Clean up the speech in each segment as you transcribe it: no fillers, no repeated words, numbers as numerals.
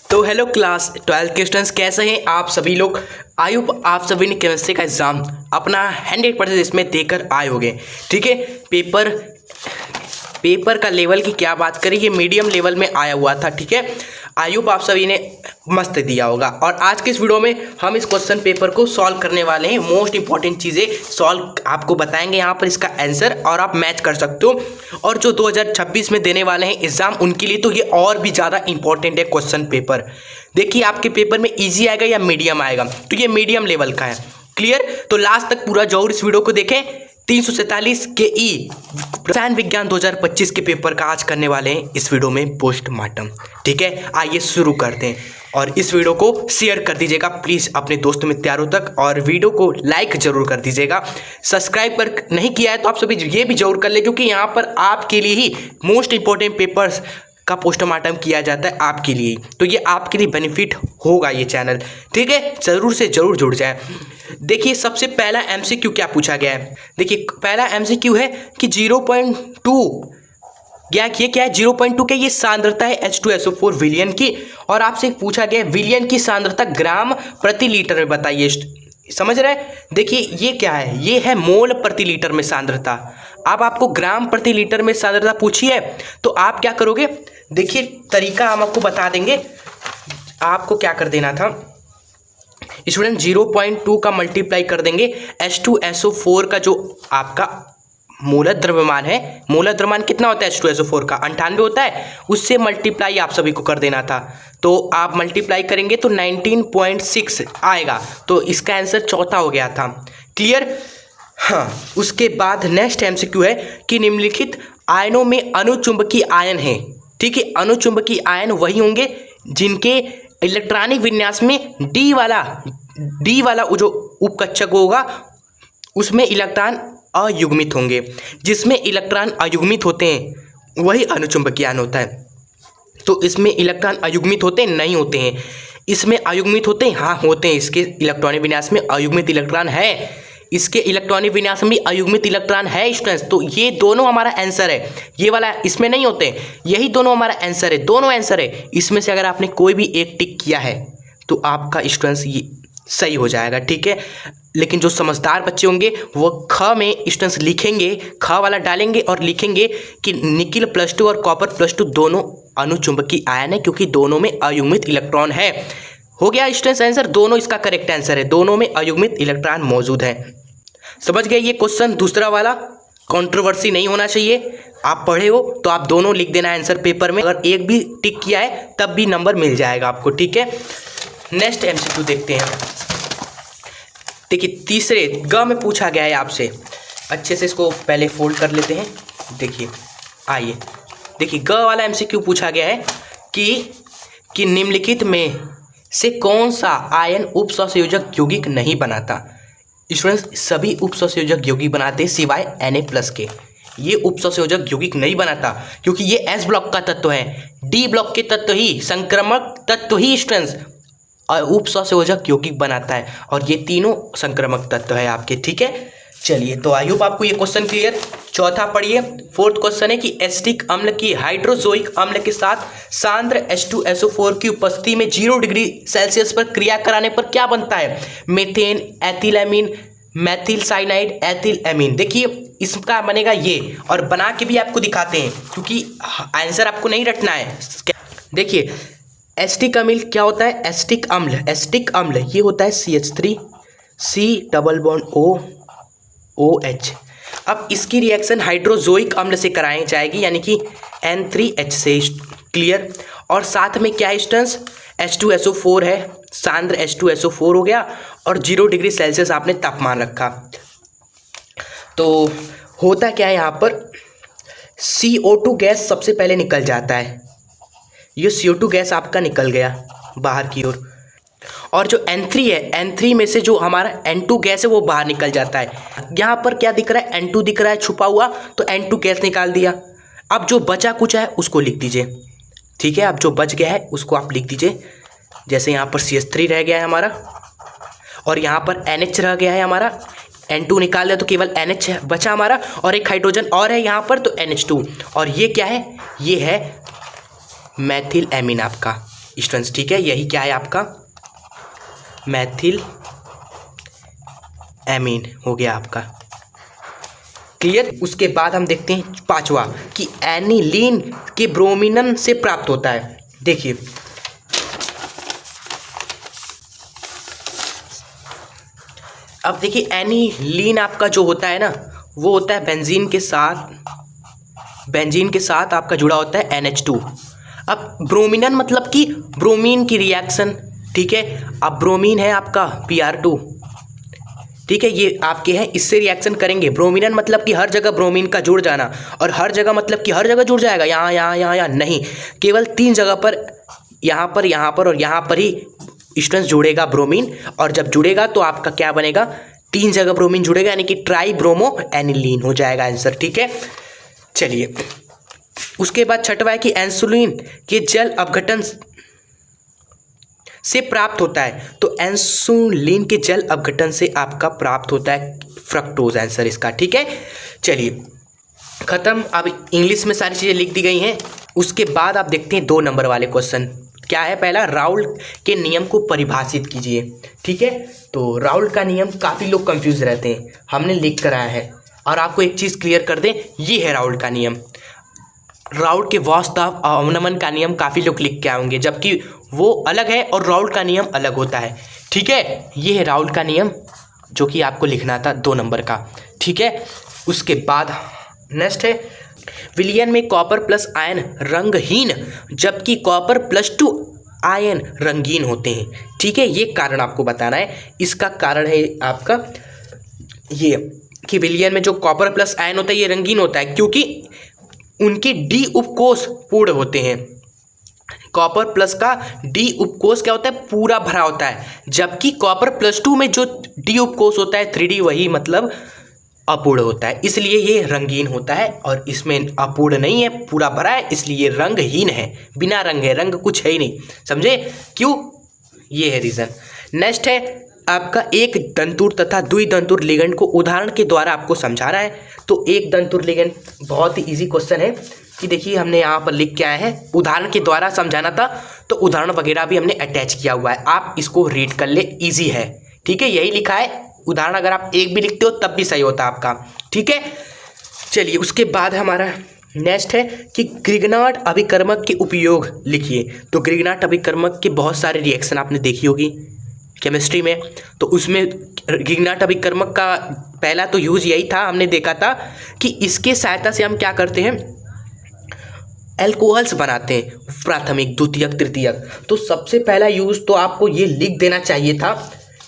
तो hello class 12 के students, कैसे हैं आप सभी लोग। आई होप आप सभी ने केमिस्ट्री का एग्ज़ाम अपना 100% इसमें देकर आए होंगे। ठीक है, पेपर का लेवल की क्या बात करें, ये मीडियम लेवल में आया हुआ था। ठीक है, आई होप आप सभी ने मस्त दिया होगा। और आज के इस वीडियो में हम इस क्वेश्चन पेपर को सॉल्व करने वाले हैं। मोस्ट इंपॉर्टेंट चीज़ें सॉल्व आपको बताएंगे यहाँ पर, इसका आंसर और आप मैच कर सकते हो। और जो 2026 में देने वाले हैं एग्जाम, उनके लिए तो ये और भी ज़्यादा इंपॉर्टेंट है क्वेश्चन पेपर। देखिए आपके पेपर में ईजी आएगा या मीडियम आएगा, तो ये मीडियम लेवल का है। क्लियर? तो लास्ट तक पूरा जरूर इस वीडियो को देखें। 347 के रसायन विज्ञान 2025 के पेपर का आज करने वाले हैं इस वीडियो में पोस्टमार्टम। ठीक है, आइए शुरू करते हैं। और इस वीडियो को शेयर कर दीजिएगा प्लीज़ अपने दोस्तों मित्रों तक, और वीडियो को लाइक जरूर कर दीजिएगा। सब्सक्राइब कर नहीं किया है तो आप सभी ये भी जरूर कर ले, क्योंकि यहाँ पर आपके लिए ही मोस्ट इंपॉर्टेंट पेपर्स का पोस्टमार्टम किया जाता है आपके लिए। तो ये आपके लिए बेनिफिट होगा ये चैनल। ठीक है, ज़रूर से ज़रूर जुड़ जाए। देखिए सबसे पहला एमसीक्यू क्या पूछा गया है। देखिए पहला एमसीक्यू है कि 0.2 ये क्या है, 0.2 के ये सांद्रता है H2SO4 विलियन की। और आपसे पूछा गया विलियन की सांद्रता ग्राम प्रति लीटर में बताइए। समझ रहे हैं? देखिए ये क्या है, ये है मोल प्रति लीटर में सांद्रता। अब आपको ग्राम प्रति लीटर में सांद्रता पूछी है तो आप क्या करोगे, देखिए तरीका हम आपको बता देंगे। आपको क्या कर देना था स्टूडेंट, 0.2 का मल्टीप्लाई कर देंगे H2SO4 का जो आपका मूलत द्रव्यमान है। मूलत द्रव्यमान कितना होता है H2SO4 का? 98 होता है। उससे मल्टीप्लाई आप सभी को कर देना था। तो आप मल्टीप्लाई करेंगे तो 19.6 आएगा। तो इसका आंसर चौथा हो गया था। क्लियर? हाँ, उसके बाद नेक्स्ट एमसीक्यू है कि निम्नलिखित आयनों में अनुचुंबकीय आयन है। ठीक है, अनुचुंबकीय आयन वही होंगे जिनके इलेक्ट्रॉनिक विन्यास में डी वाला जो उपकक्षक होगा उसमें इलेक्ट्रॉन अयुग्मित होंगे। जिसमें इलेक्ट्रॉन अयुग्मित होते हैं वही अनुचुंबकीय आयन होता है। तो इसमें इलेक्ट्रॉन अयुग्मित होते हैं? नहीं होते हैं। इसमें अयुग्मित होते हैं? हाँ होते हैं। इसके इलेक्ट्रॉनिक विन्यास में अयुग्मित इलेक्ट्रॉन है। इसके इलेक्ट्रॉनिक विन्यास में अयुग्मित इलेक्ट्रॉन है स्टूडेंट्स। तो ये दोनों हमारा आंसर है। ये वाला इसमें नहीं होते, यही दोनों हमारा आंसर है। दोनों आंसर है। इसमें से अगर आपने कोई भी एक टिक किया है तो आपका स्टूडेंट्स ये सही हो जाएगा। ठीक है, लेकिन जो समझदार बच्चे होंगे वो ख में स्टूडेंट्स लिखेंगे, ख वाला डालेंगे और लिखेंगे कि निकिल +2 और कॉपर +2 दोनों अनुचुंबकीय आयन है, क्योंकि दोनों में अयुग्मित इलेक्ट्रॉन है। हो गया स्टूडेंट्स आंसर। दोनों इसका करेक्ट आंसर है, दोनों में अयुग्मित इलेक्ट्रॉन मौजूद है। समझ गए? ये क्वेश्चन दूसरा वाला कंट्रोवर्सी नहीं होना चाहिए। आप पढ़े हो तो आप दोनों लिख देना आंसर पेपर में। अगर एक भी टिक किया है तब भी नंबर मिल जाएगा आपको। ठीक है, नेक्स्ट एमसीक्यू देखते हैं। देखिए तीसरे ग में पूछा गया है आपसे। अच्छे से इसको पहले फोल्ड कर लेते हैं। देखिए आइए, देखिए ग वाला एमसीक्यू पूछा गया है कि निम्नलिखित में से कौन सा आयन उपसंयोजक यौगिक नहीं बनाता। स्टूडेंट्स सभी उपसंयोजक यौगिक बनाते हैं सिवाय Na+ के। ये उपसंयोजक यौगिक नहीं बनाता क्योंकि ये S ब्लॉक का तत्व है। D ब्लॉक के तत्व ही, संक्रमक तत्व ही स्टूडेंट्स उपसंयोजक यौगिक बनाता है, और ये तीनों संक्रमक तत्व है आपके। ठीक है, चलिए तो आई होप आपको ये क्वेश्चन क्लियर। चौथा पढ़िए। फोर्थ क्वेश्चन है कि एसिटिक अम्ल की हाइड्रोजोइक अम्ल के साथ सांद्र H2SO4 की उपस्थिति में 0 डिग्री सेल्सियस पर क्रिया कराने पर क्या बनता है? Methane, ethylamine, methyl cyanide, ethyl amine. देखिए इसका बनेगा ये, और बना के भी आपको दिखाते हैं क्योंकि आंसर आपको नहीं रटना है। देखिए एसिटिक अम्ल क्या होता है? एसिटिक अम्ल ये होता है CH3 C double bond OH। अब इसकी रिएक्शन हाइड्रोजोइक अम्ल से कराई जाएगी, यानी कि N3H से। क्लियर? और साथ में क्या है स्टूडेंट्स? H2SO4 है, सांद्र H2SO4 हो गया, और 0 डिग्री सेल्सियस आपने तापमान रखा। तो होता क्या है यहाँ पर, CO2 गैस सबसे पहले निकल जाता है। ये CO2 गैस आपका निकल गया बाहर की ओर, और जो N3 है, N3 में से जो हमारा N2 गैस है वो बाहर निकल जाता है। यहाँ पर क्या दिख रहा है? N2 दिख रहा है छुपा हुआ, तो N2 गैस निकाल दिया। अब जो बचा कुछ है उसको लिख दीजिए। ठीक है, अब जो बच गया है उसको आप लिख दीजिए। जैसे यहाँ पर CH3 रह गया है हमारा, और यहाँ पर NH रह गया है हमारा। N2 निकाल दिया तो केवल NH बचा हमारा, और एक हाइड्रोजन और है यहाँ पर तो NH2। और ये क्या है? ये है मैथिल एमीन आपका। स्टूडेंट्स, ठीक है। यही क्या है आपका मैथिल एमीन हो गया आपका, क्लियर। उसके बाद हम देखते हैं पांचवा कि एनिलीन के ब्रोमीन से प्राप्त होता है। देखिए अब देखिए एनिलीन आपका जो होता है ना वो होता है बेंजीन के साथ आपका जुड़ा होता है NH2। अब ब्रोमीन मतलब कि ब्रोमीन की रिएक्शन, ठीक है। अब ब्रोमीन है आपका Br2, ठीक है, ये आपके हैं, इससे रिएक्शन करेंगे। ब्रोमीन मतलब कि हर जगह ब्रोमीन का जुड़ जाना, और हर जगह मतलब कि हर जगह जुड़ जाएगा, यहाँ यहाँ यहाँ यहाँ नहीं, केवल 3 जगह पर, यहाँ पर और यहाँ पर ही स्टूडेंट्स जुड़ेगा ब्रोमीन। और जब जुड़ेगा तो आपका क्या बनेगा, 3 जगह ब्रोमीन जुड़ेगा, यानी कि ट्राई ब्रोमो एनिलीन हो जाएगा आंसर, ठीक है। चलिए उसके बाद छठवा है कि इंसुलिन के जल अपघटन से प्राप्त होता है। तो इंसुलिन के जल अपघटन से आपका प्राप्त होता है फ्रक्टोज, आंसर इसका, ठीक है। चलिए खत्म, अब इंग्लिश में सारी चीज़ें लिख दी गई हैं। उसके बाद आप देखते हैं 2 नंबर वाले क्वेश्चन। क्या है पहला, राउल के नियम को परिभाषित कीजिए, ठीक है। तो राउल का नियम काफ़ी लोग कंफ्यूज रहते हैं, हमने लिख कर आया है। और आपको एक चीज़ क्लियर कर दें, ये है राउल का नियम। राउल के वास्तव अवनमन का नियम काफ़ी लोग लिख के आएंगे, जबकि वो अलग है और राउल का नियम अलग होता है, ठीक है। ये है राउल का नियम जो कि आपको लिखना था 2 नंबर का, ठीक है। उसके बाद नेक्स्ट है विलयन में कॉपर प्लस आयन रंगहीन जबकि कॉपर +2 आयन रंगीन होते हैं, ठीक है। ये कारण आपको बताना है। इसका कारण है आपका ये कि विलयन में जो कॉपर प्लस आयन होता है ये रंगीन होता है क्योंकि उनके डी उपकोष पूर्ण होते हैं। कॉपर प्लस का डी उपकोष क्या होता है, पूरा भरा होता है, जबकि कॉपर +2 में जो डी उपकोष होता है 3D, वही मतलब अपूर्ण होता है, इसलिए ये रंगीन होता है। और इसमें अपूर्ण नहीं है, पूरा भरा है, इसलिए ये रंगहीन है, बिना रंग है, रंग कुछ है ही नहीं, समझे क्यों, ये है रीज़न। नेक्स्ट है आपका एक दंतुर तथा द्विदंतुर लिगेंड को उदाहरण के द्वारा आपको समझाना है। तो एक दंतुर लिगेंड बहुत ही इजी क्वेश्चन है कि देखिए हमने यहाँ पर लिख के आए हैं, उदाहरण के द्वारा समझाना था, तो उदाहरण वगैरह भी हमने अटैच किया हुआ है, आप इसको रीड कर ले, इजी है, ठीक है। यही लिखा है, उदाहरण अगर आप एक भी लिखते हो तब भी सही होता आपका, ठीक है। चलिए उसके बाद हमारा नेक्स्ट है कि ग्रिग्नार्ड अभिकर्मक के उपयोग लिखिए। तो ग्रिग्नार्ड अभिकर्मक के बहुत सारे रिएक्शन आपने देखी होगी केमिस्ट्री में, तो उसमें ग्रिग्नार्ड अभिकर्मक का पहला तो यूज़ यही था, हमने देखा था कि इसके सहायता से हम क्या करते हैं, एल्कोहल्स बनाते हैं, प्राथमिक, द्वितीयक, तृतीयक। तो सबसे पहला यूज़ तो आपको ये लिख देना चाहिए था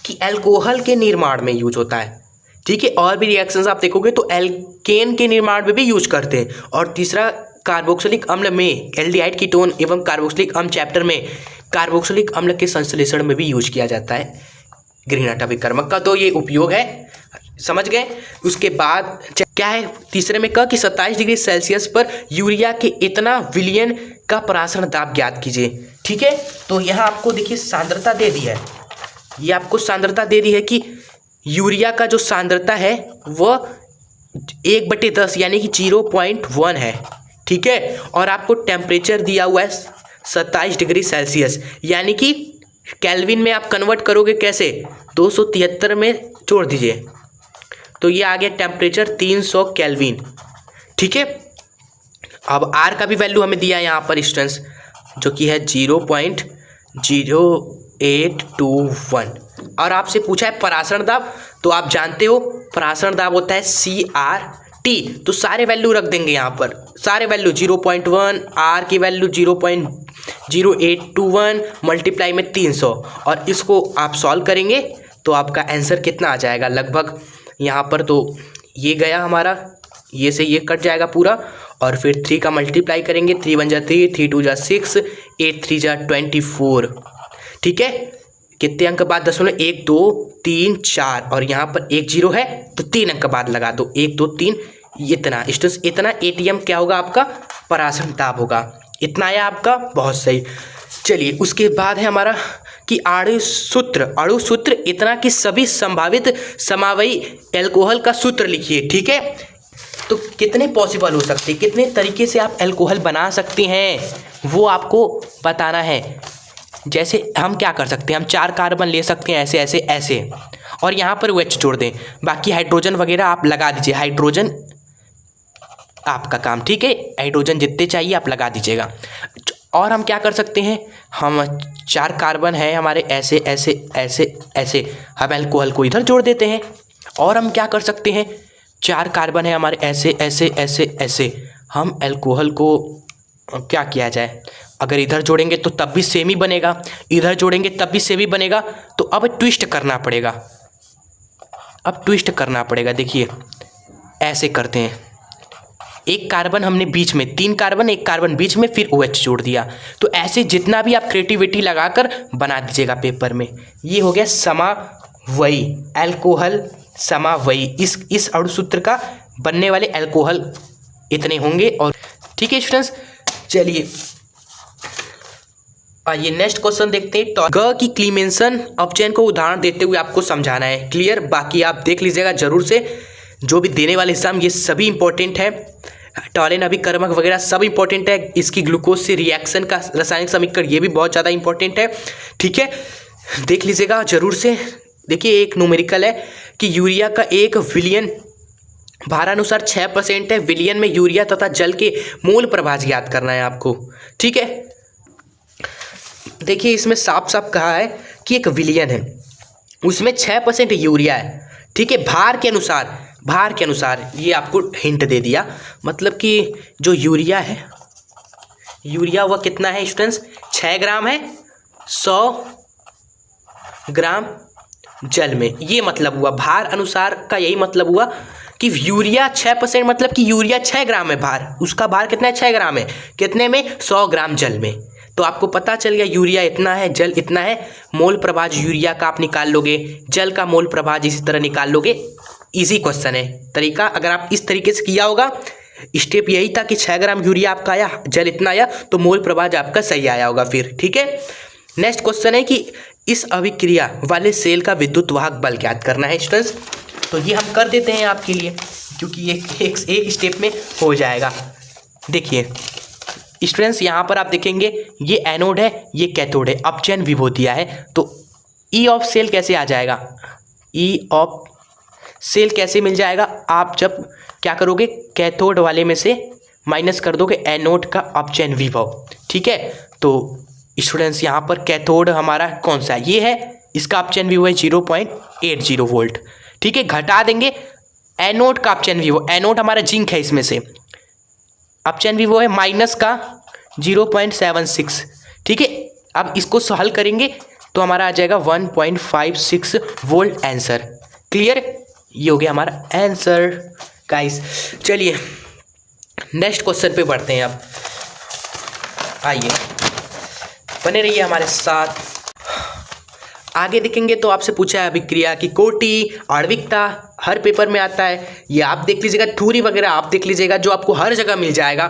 कि एल्कोहल के निर्माण में यूज होता है, ठीक है। और भी रिएक्शंस आप देखोगे तो एल्केन के निर्माण में भी यूज करते हैं। और तीसरा कार्बोक्सिलिक अम्ल में, एल्डिहाइड कीटोन एवं कार्बोक्सिलिक अम्ल चैप्टर में कार्बोक्सिलिक अम्ल के संश्लेषण में भी यूज किया जाता है ग्रिग्नार्ड अभिकर्मक का। तो ये उपयोग है, समझ गए। उसके बाद क्या है तीसरे में कि 27 डिग्री सेल्सियस पर यूरिया के इतना विलयन का परासरण दाब ज्ञात कीजिए, ठीक है। तो यहाँ आपको देखिए सांद्रता दे दी है, ये आपको सांद्रता दे दी है कि यूरिया का जो सांद्रता है वह 1/10 यानी कि 0.1 है, ठीक है। और आपको टेम्परेचर दिया हुआ है 27 डिग्री सेल्सियस, यानी कि केल्विन में आप कन्वर्ट करोगे कैसे, 273 में जोड़ दीजिए, तो ये आ गया टेम्परेचर 300 केल्विन, ठीक है। अब आर का भी वैल्यू हमें दिया है यहाँ पर स्टूडेंट्स, जो कि है 0.0821। और आपसे पूछा है परासरण दाब, तो आप जानते हो परासरण दाब होता है CRT, तो सारे वैल्यू रख देंगे यहाँ पर, सारे वैल्यू 0.1, आर की वैल्यू 0.0821 मल्टीप्लाई में 300, और इसको आप सॉल्व करेंगे तो आपका आंसर कितना आ जाएगा लगभग, यहाँ पर तो ये गया हमारा, ये से ये कट जाएगा पूरा, और फिर 3 का मल्टीप्लाई करेंगे, 3 1 जा 3, 3 2 जा 6, 8 3 जा 24, ठीक है। कितने अंक बाद 1 2 3 4, और यहाँ पर 1 0 है तो 3 अंक बाद लगा दो, 1 2 3, इतना स्टूडेंट्स, इतना ATM क्या होगा आपका, परासरण दाब होगा, इतना आया आपका, बहुत सही। चलिए उसके बाद है हमारा कि अणु सूत्र इतना कि सभी संभावित समावयी एल्कोहल का सूत्र लिखिए, ठीक है। तो कितने पॉसिबल हो सकते हैं, कितने तरीके से आप एल्कोहल बना सकते हैं वो आपको बताना है। जैसे हम क्या कर सकते हैं, हम 4 कार्बन ले सकते हैं ऐसे ऐसे ऐसे, और यहाँ पर OH जोड़ दें। बाकी हाइड्रोजन वगैरह आप लगा दीजिए, हाइड्रोजन आपका काम, ठीक है। हाइड्रोजन जितने चाहिए आप लगा दीजिएगा। और हम क्या कर सकते हैं, हम 4 कार्बन है हमारे ऐसे ऐसे ऐसे ऐसे, हम अल्कोहल को इधर जोड़ देते हैं। और हम क्या कर सकते हैं, 4 कार्बन है हमारे ऐसे ऐसे ऐसे ऐसे, हम अल्कोहल को क्या किया जाए, अगर इधर जोड़ेंगे तो तब भी सेम ही बनेगा, इधर जोड़ेंगे तब भी सेम ही बनेगा। तो अब ट्विस्ट करना पड़ेगा, अब ट्विस्ट करना पड़ेगा। देखिए ऐसे करते हैं, 1 कार्बन हमने बीच में, 3 कार्बन 1 कार्बन बीच में, फिर OH जोड़ दिया। तो ऐसे जितना भी आप क्रिएटिविटी लगाकर बना दीजिएगा पेपर में। ये हो गया समावयी, अल्कोहल समावयी। इस अणुसूत्र का बनने वाले अल्कोहल इतने होंगे। और ठीक है स्टूडेंट्स, चलिए आइए नेक्स्ट क्वेश्चन देखते हैं। तो ग की क्लीमेंसन अपचयन को उदाहरण देते हुए आपको समझाना है। क्लियर, बाकी आप देख लीजिएगा जरूर से, जो भी देने वाले एग्जाम ये सभी इंपॉर्टेंट है। टॉलेन अभिकर्मक वगैरह सब इंपॉर्टेंट है। इसकी ग्लूकोज से रिएक्शन का रासायनिक समीकरण ये भी बहुत ज़्यादा इंपॉर्टेंट है, ठीक है, देख लीजिएगा जरूर से। देखिए एक न्यूमेरिकल है कि यूरिया का 1 विलियन भारानुसार 6% है। विलियन में यूरिया तथा जल के मोल प्रभाज ज्ञात करना है आपको, ठीक है। देखिए इसमें साफ साफ कहा है कि 1 विलियन है, उसमें 6% यूरिया है, ठीक है। भार के अनुसार ये आपको हिंट दे दिया, मतलब कि जो यूरिया है, यूरिया वह कितना है स्टूडेंट्स, 6 ग्राम है 100 ग्राम जल में। ये मतलब हुआ भार अनुसार का, यही मतलब हुआ कि यूरिया 6%, मतलब कि यूरिया 6 ग्राम है भार, उसका भार कितना है, 6 ग्राम है, कितने में, 100 ग्राम जल में। तो आपको पता चल गया यूरिया इतना है, जल इतना है। मोल प्रभाज यूरिया का आप निकाल लोगे, जल का मोल प्रभाज इसी तरह निकाल लोगे। इजी क्वेश्चन है, तरीका अगर आप इस तरीके से किया होगा, स्टेप यही था कि 6 ग्राम यूरिया आपका आया, जल इतना आया, तो मोल प्रभाज आपका सही आया होगा फिर, ठीक है। नेक्स्ट क्वेश्चन है कि इस अभिक्रिया वाले सेल का विद्युत वाहक बल ज्ञात करना है स्टूडेंट्स। तो ये हम कर देते हैं आपके लिए, क्योंकि ये एक स्टेप में हो जाएगा। देखिए स्टूडेंट्स यहाँ पर आप देखेंगे ये एनोड है, ये कैथोड है, अपचयन विभव दिया है। तो ई ऑफ सेल कैसे आ जाएगा, ई ऑफ सेल कैसे मिल जाएगा, आप जब क्या करोगे, कैथोड वाले में से माइनस कर दोगे एनोड का अपचयन विभव, ठीक है। तो स्टूडेंट्स यहाँ पर कैथोड हमारा कौन सा है, ये है, इसका अपचयन विभव है 0.80 वोल्ट, ठीक है। घटा देंगे एनोड का अपचयन विभव, एनोड हमारा जिंक है, इसमें से अपचयन विभव है माइनस का 0.76, ठीक है। अब इसको हल करेंगे तो हमारा आ जाएगा 1.56 वोल्ट आंसर। क्लियर, ये हो गया हमारा आंसर गाइस। चलिए नेक्स्ट क्वेश्चन पे बढ़ते हैं। अब आइए बने रहिए हमारे साथ। आगे देखेंगे तो आपसे पूछा है अभिक्रिया की कोटि, आणविकता, हर पेपर में आता है, ये आप देख लीजिएगा। थ्योरी वगैरह आप देख लीजिएगा, जो आपको हर जगह मिल जाएगा,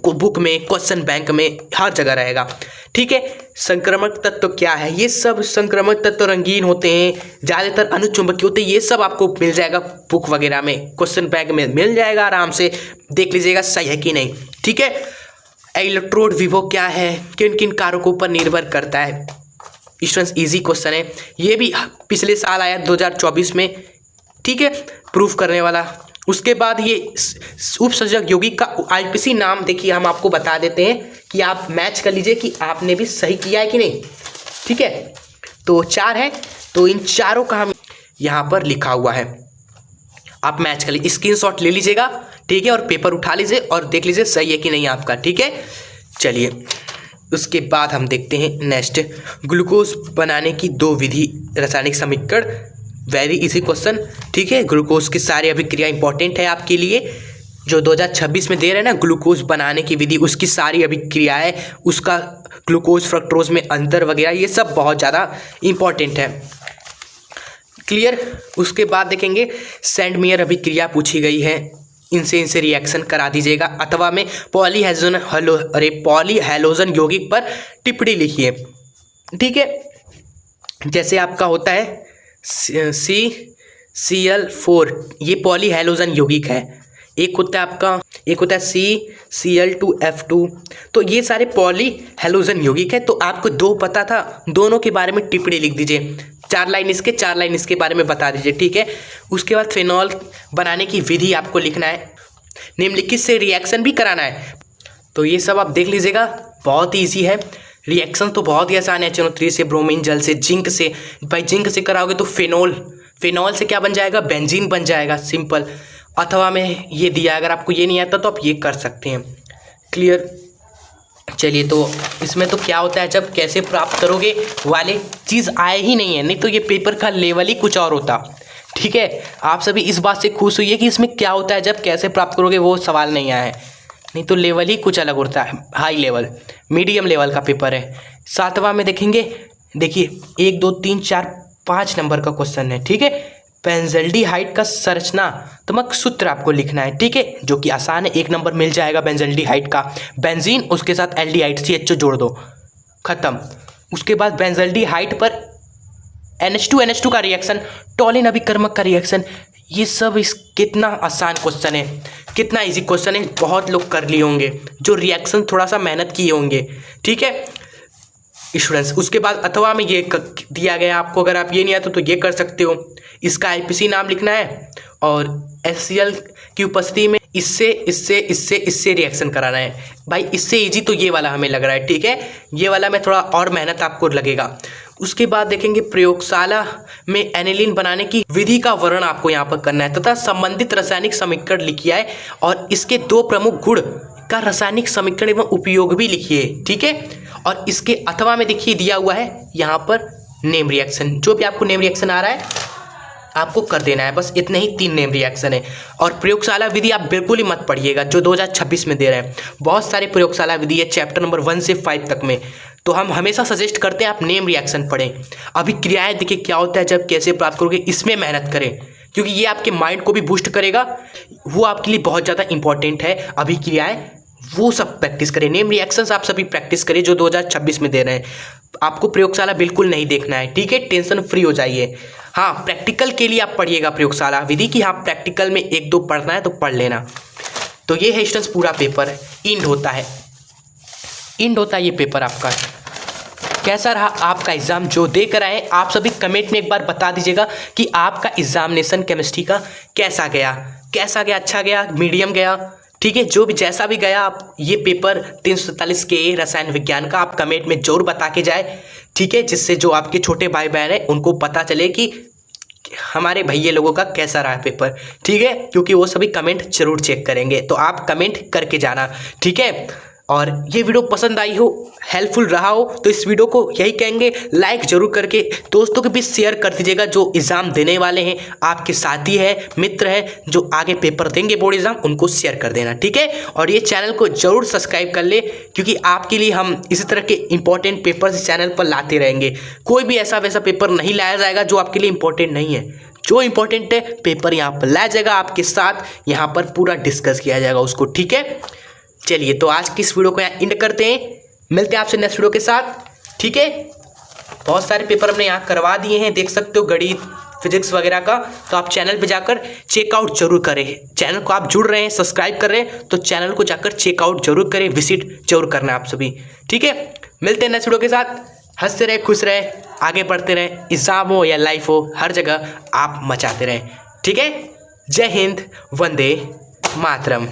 बुक में, क्वेश्चन बैंक में, हर जगह रहेगा, ठीक है। संक्रामक तत्व क्या है, ये सब संक्रामक तत्व रंगीन होते हैं, ज़्यादातर अनुचुंबकीय होते हैं, ये सब आपको मिल जाएगा बुक वगैरह में, क्वेश्चन बैंक में मिल जाएगा, आराम से देख लीजिएगा सही है कि नहीं, ठीक है। इलेक्ट्रोड विभव क्या है, किन किन कारकों पर निर्भर करता है स्टूडेंट्स, इजी क्वेश्चन है, ये भी पिछले साल आया 2024 में, ठीक है, प्रूफ करने वाला। उसके बाद ये उपसर्जक यौगिक का आईपीसी नाम देखिए, हम आपको बता देते हैं कि आप मैच कर लीजिए कि आपने भी सही किया है कि नहीं, ठीक है। तो 4 है, तो इन चारों का हम यहाँ पर लिखा हुआ है, आप मैच कर लीजिए, स्क्रीनशॉट ले लीजिएगा, ठीक है, और पेपर उठा लीजिए और देख लीजिए सही है कि नहीं आपका, ठीक है। चलिए उसके बाद हम देखते हैं नेक्स्ट, ग्लूकोज बनाने की 2 विधि, रासायनिक समीकरण, वेरी इजी क्वेश्चन, ठीक है। ग्लूकोज की सारी अभिक्रिया इंपॉर्टेंट है आपके लिए, जो 2026 में दे रहे हैं ना, ग्लूकोज बनाने की विधि, उसकी सारी अभिक्रियाएं, उसका ग्लूकोज फ्रक्टोज में अंतर वगैरह, ये सब बहुत ज़्यादा इंपॉर्टेंट है। क्लियर, उसके बाद देखेंगे सेंडमेयर अभिक्रिया पूछी गई है, इनसे रिएक्शन करा दीजिएगा, अथवा में पॉलीहैलोजन यौगिक पर टिप्पणी लिखिए, ठीक है। जैसे आपका होता है CCl4, ये पॉलीहैलोजन यौगिक है, एक होता है आपका, एक होता है CCl2F2। तो ये सारे पॉली हेलोजन यौगिक है। तो आपको दो पता था, दोनों के बारे में टिप्पणी लिख दीजिए, 4 लाइन इसके 4 लाइन इसके बारे में बता दीजिए, ठीक है। उसके बाद फिनॉल बनाने की विधि आपको लिखना है, निम्नलिखित से रिएक्शन भी कराना है। तो ये सब आप देख लीजिएगा, बहुत ही ईजी है। रिएक्शन तो बहुत ही आसान है, HNO3 से, ब्रोमीन जल से, जिंक से। भाई जिंक से कराओगे तो फिनॉल से क्या बन जाएगा, बेंजीन बन जाएगा, सिंपल। अथवा में ये दिया, अगर आपको ये नहीं आता तो आप ये कर सकते हैं। क्लियर। चलिए, तो इसमें तो क्या होता है, जब कैसे प्राप्त करोगे वाले चीज़ आए ही नहीं है, नहीं तो ये पेपर का लेवल ही कुछ और होता, ठीक है। आप सभी इस बात से खुश हुई है कि इसमें क्या होता है, जब कैसे प्राप्त करोगे वो सवाल नहीं आया है, नहीं तो लेवल ही कुछ अलग होता है। हाई लेवल, मीडियम लेवल का पेपर है। 7वां में देखेंगे, देखिए 1 2 3 4 5 नंबर का क्वेश्चन है, ठीक है। बेंजल्डिहाइड का संरचनात्मक सूत्र आपको लिखना है, ठीक है, जो कि आसान है, 1 नंबर मिल जाएगा बेंजल्डिहाइड का। बेंजीन, उसके साथ एल्डिहाइड CHO जोड़ दो, खत्म। उसके बाद बेंजल्डिहाइड पर NH2 का रिएक्शन, टॉलिन अभिकर्मक का रिएक्शन। ये सब कितना आसान क्वेश्चन है, कितना इजी क्वेश्चन है, बहुत लोग कर लिए होंगे जो रिएक्शन थोड़ा सा मेहनत किए होंगे, ठीक है स्टूडेंट्स। उसके बाद अथवा में ये दिया गया आपको, अगर आप ये नहीं आता तो ये कर सकते हो। इसका IPC नाम लिखना है और HCl की उपस्थिति में इससे रिएक्शन कराना है। भाई इससे इजी तो ये वाला हमें लग रहा है, ठीक है। ये वाला में थोड़ा और मेहनत आपको लगेगा। उसके बाद देखेंगे प्रयोगशाला में एनिलीन बनाने की विधि का वर्णन आपको यहाँ पर करना है तथा संबंधित रासायनिक समीकरण लिखिए है और इसके 2 प्रमुख गुण का रासायनिक समीकरण एवं उपयोग भी लिखिए, ठीक है। और इसके अथवा में देखिए दिया हुआ है यहाँ पर नेम रिएक्शन, जो भी आपको नेम रिएक्शन आ रहा है आपको कर देना है, बस इतने ही 3 नेम रिएक्शन है। और प्रयोगशाला विधि आप बिल्कुल ही मत पढ़िएगा, जो 2026 में दे रहे हैं। बहुत सारे प्रयोगशाला विधि है चैप्टर नंबर 1 से 5 तक में, तो हम हमेशा सजेस्ट करते हैं आप नेम रिएक्शन पढ़ें। अभिक्रियाएं देखिए क्या होता है, जब कैसे प्राप्त करोगे, इसमें मेहनत करें, क्योंकि ये आपके माइंड को भी बूस्ट करेगा, वो आपके लिए बहुत ज़्यादा इंपॉर्टेंट है। अभिक्रियाएं वो सब प्रैक्टिस करें, नेम रिएक्शंस आप सभी प्रैक्टिस करिए जो 2026 में दे रहे हैं। आपको प्रयोगशाला बिल्कुल नहीं देखना है, ठीक है, टेंशन फ्री हो जाइए। हाँ, प्रैक्टिकल के लिए आप पढ़िएगा प्रयोगशाला विधि की, हाँ प्रैक्टिकल में 1-2 पढ़ना है तो पढ़ लेना। तो ये है स्टूडेंट्स पूरा पेपर, इंड होता है ये पेपर आपका। कैसा रहा आपका एग्जाम जो दे कर आए, आप सभी कमेंट में एक बार बता दीजिएगा कि आपका एग्जामिनेशन केमिस्ट्री का कैसा गया, अच्छा गया, मीडियम गया, ठीक है। जो भी जैसा भी गया, आप ये पेपर 347 के रसायन विज्ञान का आप कमेंट में जरूर बता के जाए, ठीक है, जिससे जो आपके छोटे भाई बहन हैं उनको पता चले कि हमारे भैया लोगों का कैसा रहा पेपर, ठीक है, क्योंकि वो सभी कमेंट जरूर चेक करेंगे, तो आप कमेंट करके जाना, ठीक है। और ये वीडियो पसंद आई हो, हेल्पफुल रहा हो, तो इस वीडियो को यही कहेंगे लाइक जरूर करके दोस्तों के बीच शेयर कर दीजिएगा, जो एग्ज़ाम देने वाले हैं, आपके साथी हैं, मित्र हैं, जो आगे पेपर देंगे बोर्ड एग्जाम, उनको शेयर कर देना, ठीक है। और ये चैनल को जरूर सब्सक्राइब कर ले, क्योंकि आपके लिए हम इसी तरह के इंपॉर्टेंट पेपर इस चैनल पर लाते रहेंगे। कोई भी ऐसा वैसा पेपर नहीं लाया जाएगा जो आपके लिए इंपॉर्टेंट नहीं है, जो इंपॉर्टेंट है पेपर यहाँ पर लाया जाएगा, आपके साथ यहाँ पर पूरा डिस्कस किया जाएगा उसको, ठीक है। चलिए, तो आज की इस वीडियो को यहाँ एंड करते हैं, मिलते हैं आपसे नेक्स्ट वीडियो के साथ, ठीक है। बहुत सारे पेपर हमने यहाँ करवा दिए हैं, देख सकते हो, गणित, फिजिक्स वगैरह का, तो आप चैनल पे जाकर चेकआउट जरूर करें। चैनल को आप जुड़ रहे हैं, सब्सक्राइब कर रहे हैं, तो चैनल को जाकर चेकआउट जरूर करें, विजिट जरूर करना आप सभी, ठीक है। मिलते हैं नेक्स्ट वीडियो के साथ, हंसते रहे, खुश रहे, आगे बढ़ते रहे, एग्जाम हो या लाइफ हो, हर जगह आप मचाते रहें, ठीक है। जय हिंद, वंदे मातरम।